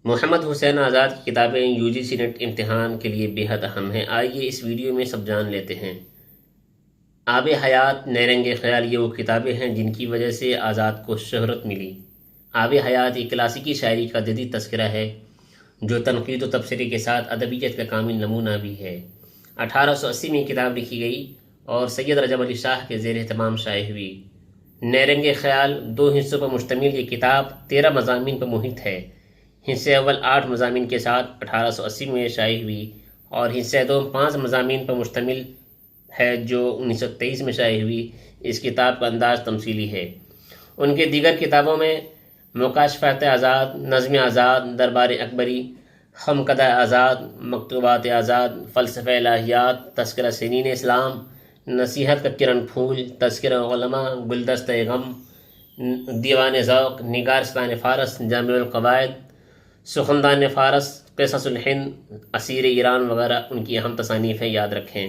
محمد حسین آزاد کی کتابیں you G C net امتحان کے لیے بے حد اہم ہیں۔ آئیے اس ویڈیو میں سب جان لیتے ہیں۔ آب حیات، نیرنگ خیال، یہ وہ کتابیں ہیں جن کی وجہ سے آزاد کو شہرت ملی۔ آب حیات ایک کلاسیکی شاعری کا جدید تذکرہ ہے جو تنقید و تبصرے کے ساتھ ادبیت کا کامل نمونہ بھی ہے۔ 1880 میں یہ کتاب لکھی گئی اور سید رجب علی شاہ کے زیر اہتمام شائع ہوئی۔ نیرنگ خیال 2 حصوں پر مشتمل یہ کتاب 13 مضامین پر محیط ہے۔ حصہ اول 8 مضامین کے ساتھ 1880 میں شائع ہوئی اور حصہ دوم 5 مضامین پر مشتمل ہے جو 1923 میں شائع ہوئی۔ اس کتاب کا انداز تمثیلی ہے۔ ان کے دیگر کتابوں میں مکاشفات آزاد، نظم آزاد، دربار اکبری، خمکدہ آزاد، مکتوبات آزاد، فلسفہ الہیات، تذکرہ سنین اسلام، نصیحت کا کرن پھول، تذکرہ علماء، گلدستہ غم، دیوان ذوق، نگارستان فارس، جامع القواعد، سخندان فارس، قصص الہند، اسیر ایران وغیرہ ان کی اہم تصانیف ہیں، یاد رکھیں۔